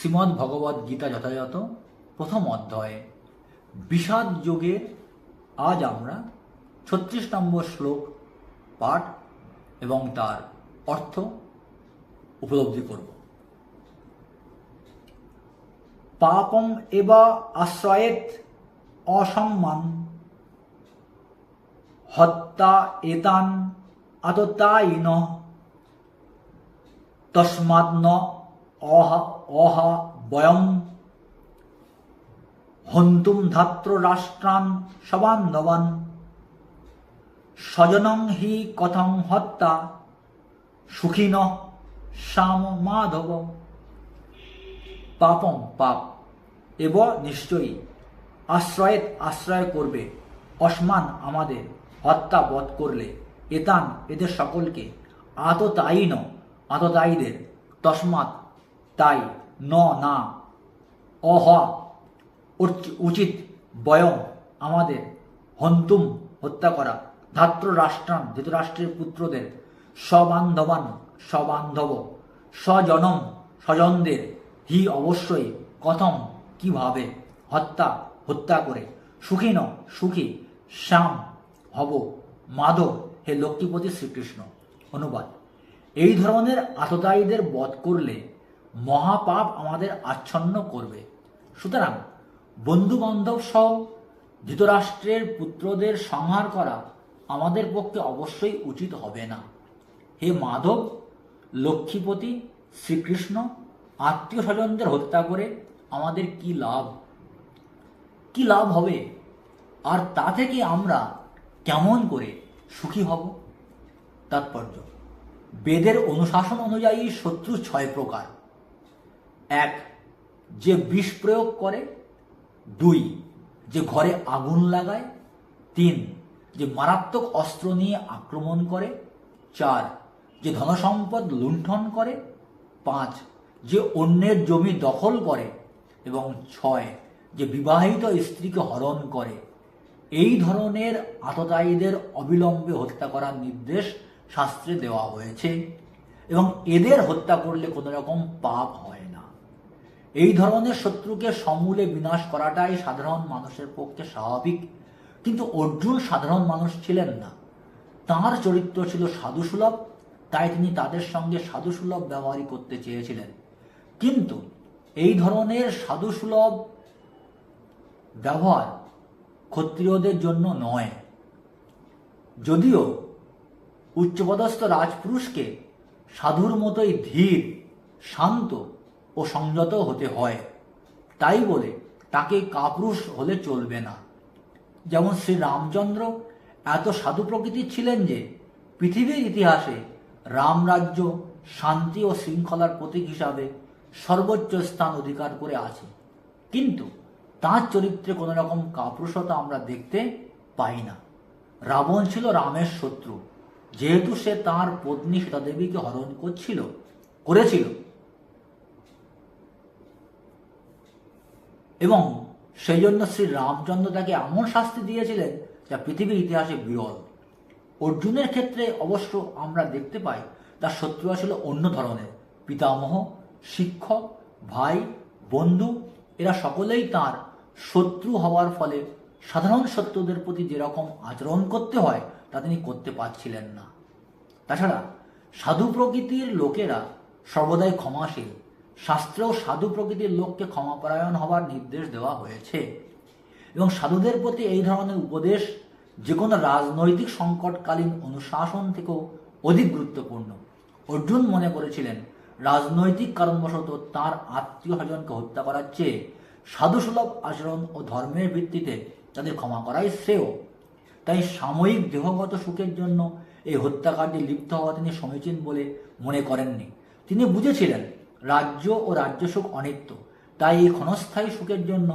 শ্রীমদ্ ভগবদ্ গীতা যথাযথ প্রথম অধ্যায়ে বিষাদ যোগের আজ আমরা ৩৬ নম্বর শ্লোক পাঠ এবং তার অর্থ উপলব্ধি করব। পাপম এবা আশ্রয়েত অসম্মান হত্যা এতান আততায়িন তস্মাদ্ন অহা বয়ম হন্তুম ধাত্র রাষ্ট্রান সবান্ধবান স্বজনং হি কথং হত্যা সুখিন শ্যাম মাধব। পাপম পাপ এব নিশ্চয়ই আশ্রয়েত আশ্রয় করবে অসমান আমাদের হত্যা বধ করলে এতান এদের সকলকে আততায়িন আততায়ীদের তস্মাৎ তাই ন না অহ উচিত বয়ম আমাদের হন্তুম হত্যা করা ধাত্র রাষ্ট্রান ধৃতরাষ্ট্রের পুত্রদের সবান্ধবান সবান্ধব স্বজনম স্বজনদের হি অবশ্যই কথম কিভাবে হত্যা করে সুখী সুখী শ্যাম হব মাধব হে লক্ষ্মীপতি শ্রীকৃষ্ণ। অনুবাদ: এই ধরনের আততায়ীদের বধ করলে মহাপাপ আমাদের আচ্ছন্ন করবে, সুতরাং বন্ধু বান্ধব সহ ধৃতরাষ্ট্রের পুত্রদের সংহার করা আমাদের পক্ষে অবশ্যই উচিত হবে না। হে মাধব লক্ষ্মীপতি শ্রীকৃষ্ণ, আত্মীয় স্বজনদের হত্যা করে আমাদের কি লাভ হবে, আর তা থেকে আমরা কেমন করে সুখী হব? তাৎপর্য: বেদের অনুশাসন অনুযায়ী শত্রু ৬ প্রকার। ১. যে বিষ প্রয়োগ করে। ২. যে ঘরে আগুন লাগায়। ৩. যে মারাত্মক অস্ত্র নিয়ে আক্রমণ করে। ৪. যে ধনসম্পদ লুণ্ঠন করে। ৫. যে অন্যের জমি দখল করে। এবং ৬. যে বিবাহিত স্ত্রীকে হরণ করে। এই ধরনের আততায়ীদের অবিলম্বে হত্যা করার নির্দেশ শাস্ত্রে দেওয়া হয়েছে এবং এদের হত্যা করলে কোনো রকম পাপ হয় না। এই ধরনের শত্রুকে সমূলে বিনাশ করাটাই সাধারণ মানুষের পক্ষে স্বাভাবিক, কিন্তু অর্জুন সাধারণ মানুষ ছিলেন না। তাঁর চরিত্র ছিল সাধুসুলভ, তাই তিনি তাদের সঙ্গে সাধুসুলভ ব্যবহারই করতে চেয়েছিলেন। কিন্তু এই ধরনের সাধুসুলভ ব্যবহার ক্ষত্রিয়দের জন্য নয়। যদিও উচ্চপদস্থ রাজপুরুষকে সাধুর মতোই ধীর, শান্ত ও সংযত হতে হয়, তাই বলে তাকে কাপুরুষ হলে চলবে না। যেমন শ্রী রামচন্দ্র এত সাধু প্রকৃতির ছিলেন যে পৃথিবীর ইতিহাসে রামরাজ্য শান্তি ও শৃঙ্খলার প্রতীক হিসাবে সর্বোচ্চ স্থান অধিকার করে আছে, কিন্তু তাঁর চরিত্রে কোনো রকম কাপুরুষতা আমরা দেখতে পাই না। রাবণ ছিল রামের শত্রু, যেহেতু সে তাঁর পত্নী সীতাদেবীকে হরণ করেছিল এবং সেই জন্য শ্রী রামচন্দ্র তাকে এমন শাস্তি দিয়েছিলেন যা পৃথিবীর ইতিহাসে বিরল। অর্জুনের ক্ষেত্রে অবশ্য আমরা দেখতে পাই তার শত্রুরা ছিল অন্য ধরনের। পিতামহ, শিক্ষক, ভাই, বন্ধু এরা সকলেই তার শত্রু হওয়ার ফলে সাধারণ শত্রুদের প্রতি যেরকম আচরণ করতে হয় তা তিনি করতে পারছিলেন না। তাছাড়া সাধু প্রকৃতির লোকেরা সর্বদাই ক্ষমাশীল। শাস্ত্রেও সাধু প্রকৃতির লোককে ক্ষমাপরায়ণ হওয়ার নির্দেশ দেওয়া হয়েছে এবং সাধুদের প্রতি এই ধরনের উপদেশ যে কোনো রাজনৈতিক সংকটকালীন অনুশাসন থেকেও অধিক গুরুত্বপূর্ণ। অর্জুন মনে করেছিলেন রাজনৈতিক কারণবশত তাঁর আত্মীয় স্বজনকে হত্যা করার চেয়ে সাধুসুলভ আচরণ ও ধর্মের ভিত্তিতে তাদের ক্ষমা করাই শ্রেয়। তাই সাময়িক দেহগত সুখের জন্য এই হত্যাকাণ্ডে লিপ্ত হওয়া তিনি সমীচীন বলে মনে করেননি। তিনি বুঝেছিলেন রাজ্য ও রাজ্যসুখ অনিত্য, তাই এই ক্ষণস্থায়ী সুখের জন্য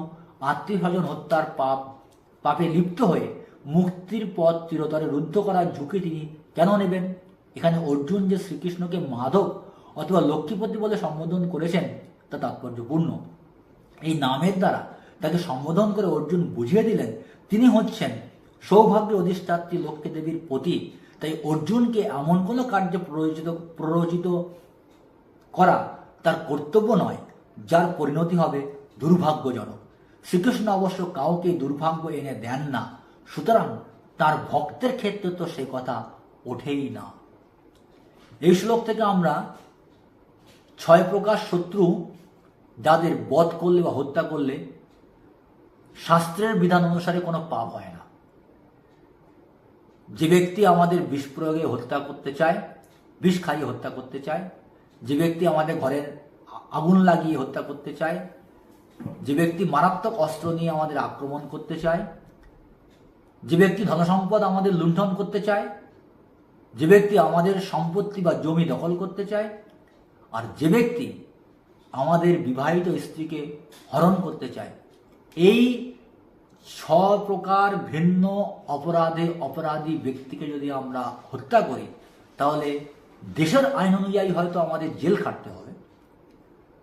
আত্মীয় স্বজন হত্যার পাপে লিপ্ত হয়ে মুক্তির পথ চিরতরে রুদ্ধ করার ঝুঁকি তিনি কেন নেবেন? এখানে অর্জুন যে শ্রীকৃষ্ণকে মাধব অথবা লক্ষ্মীপতি বলে সম্বোধন করেছেন তা তাৎপর্যপূর্ণ। এই নামের দ্বারা তাকে সম্বোধন করে অর্জুন বুঝিয়ে দিলেন তিনি হচ্ছেন সৌভাগ্যের অধিষ্ঠাত্রী লক্ষ্মী দেবীর পতি। তাই অর্জুনকে এমন কোনো কার্যে প্ররোচিত করা তার কর্তব্য নয়, যার পরিণতি হবে দুর্ভাগ্যজনক। শ্রীকৃষ্ণ অবশ্য কাউকে দুর্ভাগ্য এনে দেন না, সুতরাং তার ভক্তের ক্ষেত্রে তো সে কথা ওঠেই না। এই শ্লোক থেকে আমরা 6 প্রকার শত্রু যাদের বধ করলে বা হত্যা করলে শাস্ত্রের বিধান অনুসারে কোনো পাপ হয় না। যে ব্যক্তি আমাদের বিষ প্রয়োগে হত্যা করতে চায়, বিষ খাইয়ে হত্যা করতে চায়, যে ব্যক্তি আমাদের ঘরের আগুন লাগিয়ে হত্যা করতে চায়, যে ব্যক্তি মারাত্মক অস্ত্র নিয়ে আমাদের আক্রমণ করতে চায়, যে ব্যক্তি ধনসম্পদ আমাদের লুণ্ঠন করতে চায়, যে ব্যক্তি আমাদের সম্পত্তি বা জমি দখল করতে চায়, আর যে ব্যক্তি আমাদের বিবাহিত স্ত্রীকে হরণ করতে চায়, এই 6 প্রকার ভিন্ন অপরাধী ব্যক্তিকে যদি আমরা হত্যা করি, তাহলে দেশের আইন অনুযায়ী হয়তো আমাদের জেল খাটতে হবে,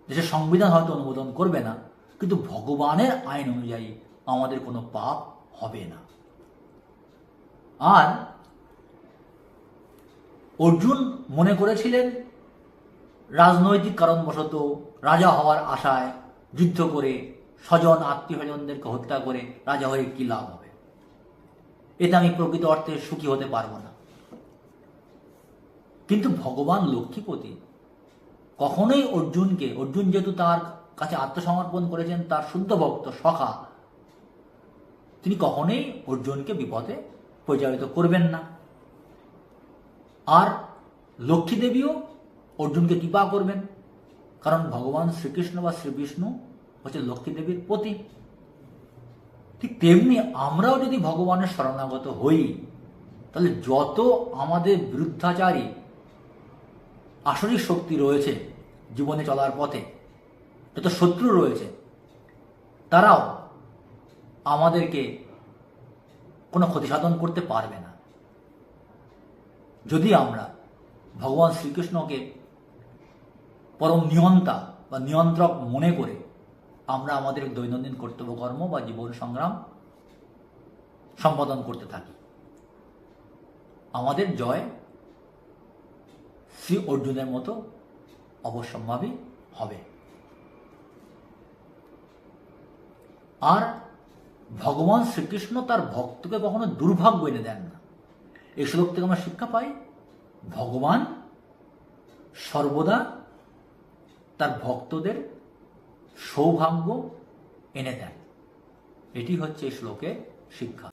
দেশের সংবিধান হয়তো অনুমোদন করবে না, কিন্তু ভগবানের আইন অনুযায়ী আমাদের কোনো পাপ হবে না। আর অর্জুন মনে করেছিলেন রাজনৈতিক কারণবশত রাজা হওয়ার আশায় যুদ্ধ করে স্বজন আত্মীয় স্বজনদেরকে হত্যা করে রাজা হয়ে কি লাভ হবে, এতে আমি প্রকৃত অর্থে সুখী হতে পারবো না। কিন্তু ভগবান লক্ষ্মীপতি কখনোই অর্জুন যেহেতু তার কাছে আত্মসমর্পণ করেছেন, তার শুদ্ধ ভক্ত সখা, তিনি কখনোই অর্জুনকে বিপদে পরিচালিত করবেন না। আর লক্ষ্মী দেবীও অর্জুনকে কৃপা করবেন, কারণ ভগবান শ্রীকৃষ্ণ বা শ্রী বিষ্ণু হচ্ছে লক্ষ্মী দেবীর পতি। ঠিক তেমনি আমরাও যদি ভগবানের শরণাগত হই, তাহলে যত আমাদের বিরুদ্ধাচারী আসরিক শক্তি রয়েছে জীবনে চলার পথে, যত শত্রু রয়েছে, তারাও আমাদেরকে কোনো ক্ষতি সাধন করতে পারবে না, যদি আমরা ভগবান শ্রীকৃষ্ণকে পরম নিয়ন্তা বা নিয়ন্ত্রক মনে করে আমরা আমাদের দৈনন্দিন কর্তব্যকর্ম বা জীবন সংগ্রাম সম্পাদন করতে থাকি। আমাদের জয় শ্রী অর্জুনের মতো অবশ্যম্ভাবী হবে। আর ভগবান শ্রীকৃষ্ণ তার ভক্তকে কখনো দুর্ভাগ্য এনে দেন না। এই শ্লোক থেকে আমরা শিক্ষা পাই, ভগবান সর্বদা তার ভক্তদের সৌভাগ্য এনে দেন। এটি হচ্ছে এই শ্লোকের শিক্ষা।